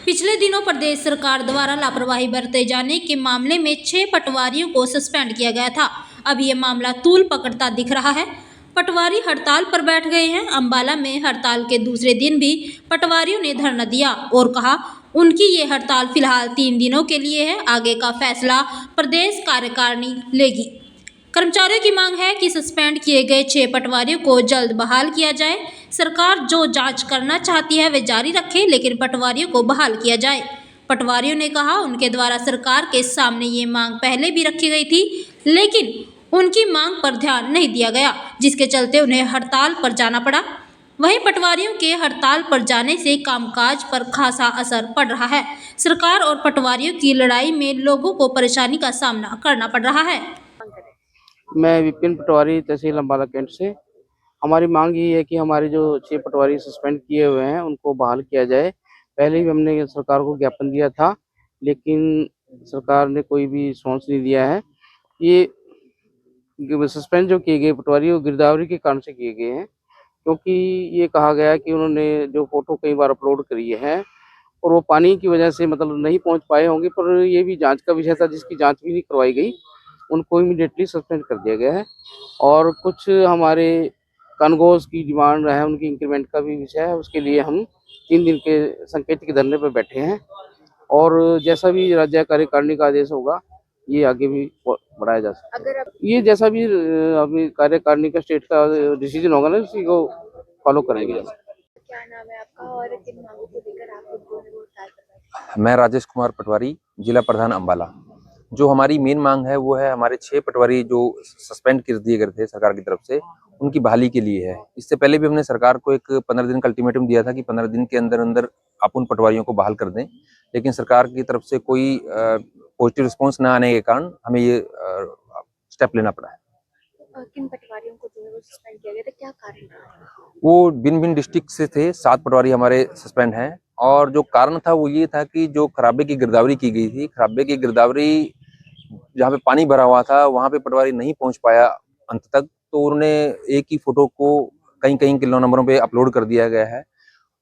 पिछले दिनों प्रदेश सरकार द्वारा लापरवाही बरते जाने के मामले में 6 पटवारियों को सस्पेंड किया गया था। अब ये मामला तूल पकड़ता दिख रहा है। पटवारी हड़ताल पर बैठ गए हैं। अंबाला में हड़ताल के दूसरे दिन भी पटवारियों ने धरना दिया और कहा उनकी ये हड़ताल फिलहाल 3 दिनों के लिए है, आगे का फैसला प्रदेश कार्यकारिणी लेगी। कर्मचारियों की मांग है कि सस्पेंड किए गए 6 पटवारियों को जल्द बहाल किया जाए। सरकार जो जांच करना चाहती है वे जारी रखे, लेकिन पटवारियों को बहाल किया जाए। पटवारियों ने कहा उनके द्वारा सरकार के सामने ये मांग पहले भी रखी गई थी, लेकिन उनकी मांग पर ध्यान नहीं दिया गया, जिसके चलते उन्हें हड़ताल पर जाना पड़ा। वहीं पटवारियों के हड़ताल पर जाने से कामकाज पर खासा असर पड़ रहा है। सरकार और पटवारियों की लड़ाई में लोगों को परेशानी का सामना करना पड़ रहा है। मैं विपिन पटवारी तहसील अंबाला कैंट से। हमारी मांग ये है कि हमारे जो 6 पटवारी सस्पेंड किए हुए हैं उनको बहाल किया जाए। पहले भी हमने सरकार को ज्ञापन दिया था, लेकिन सरकार ने कोई भी रिस्पॉन्स नहीं दिया है। ये सस्पेंड जो किए गए पटवारी वो गिरदावरी के कारण से किए गए हैं, क्योंकि ये कहा गया है कि उन्होंने जो फोटो कई बार अपलोड करी है और वो पानी की वजह से मतलब नहीं पहुंच पाए होंगे, पर ये भी जांच का विषय था जिसकी जांच भी नहीं करवाई गई। उनको इमीडिएटली सस्पेंड कर दिया गया है। और कुछ हमारे कानगोस की डिमांड है, उनकी इंक्रीमेंट का भी विषय है। उसके लिए हम 3 दिन के सांकेतिक धरने पर बैठे हैं और जैसा भी राज्य कार्यकारिणी का आदेश होगा ये आगे भी बढ़ाया जा सकता है। ये जैसा भी अभी कार्यकारिणी का स्टेट का डिसीजन होगा ना, उसी को फॉलो करेंगे। क्या नाम है आपका और किन मांगों को लेकर आप लोगों ने हड़ताल पर बैठे? मैं राजेश कुमार पटवारी, जिला प्रधान अंबाला। जो हमारी मेन मांग है वो है हमारे 6 पटवारी जो सस्पेंड कर दिए गए थे सरकार की तरफ से, उनकी बहाली के लिए है। इससे पहले भी हमने सरकार को एक 15 दिन का अल्टीमेटम दिया था कि 15 दिन के अंदर अंदर आप उन पटवारियों को बहाल कर दें, लेकिन सरकार की तरफ से कोई पॉजिटिव रिस्पॉन्स न आने के कारण हमें ये स्टेप लेना पड़ा है। किन पटवारियों को जो है वो सस्पेंड किया गया था, क्या कारण था? वो भिन्न डिस्ट्रिक्ट से थे। 7 पटवारी हमारे सस्पेंड हैं और जो कारण था वो ये था कि जो खराबे की गिरदावरी की गई थी, खराबे की गिरदावरी जहाँ पे पानी भरा हुआ था वहां पे पटवारी नहीं पहुंच पाया अंत तक, तो उन्होंने एक ही फोटो को कहीं कहीं किलो नंबरों पे अपलोड कर दिया गया है।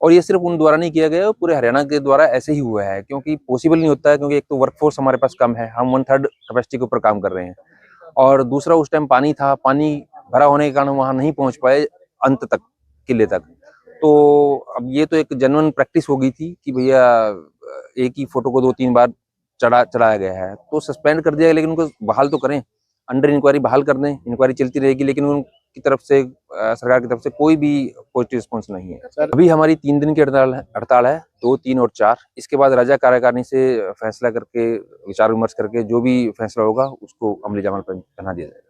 और ये सिर्फ उन द्वारा नहीं किया गया, पूरे हरियाणा के द्वारा ऐसे ही हुआ है, क्योंकि पॉसिबल नहीं होता है, क्योंकि एक तो वर्कफोर्स हमारे पास कम है, हम 1/3 कैपेसिटी के ऊपर काम कर रहे हैं, और दूसरा उस टाइम पानी था, पानी भरा होने के कारण वहां नहीं पहुंच पाए अंत तक, किले तक। तो अब ये तो एक जेन्युइन प्रैक्टिस हो गई थी कि भैया एक ही फोटो को 2-3 बार चढ़ाया गया है, तो सस्पेंड कर दिया है, लेकिन उनको बहाल तो करें, अंडर इंक्वायरी बहाल कर दें। इंक्वायरी चलती रहेगी, लेकिन उनकी तरफ से सरकार की तरफ से कोई भी पॉजिटिव रिस्पॉन्स नहीं है। अभी हमारी 3 दिन की हड़ताल है, 2, 3 और 4। इसके बाद राज्य कार्यकारिणी से फैसला करके, विचार विमर्श करके जो भी फैसला होगा उसको अमली जामा पर पहना दिया जाएगा।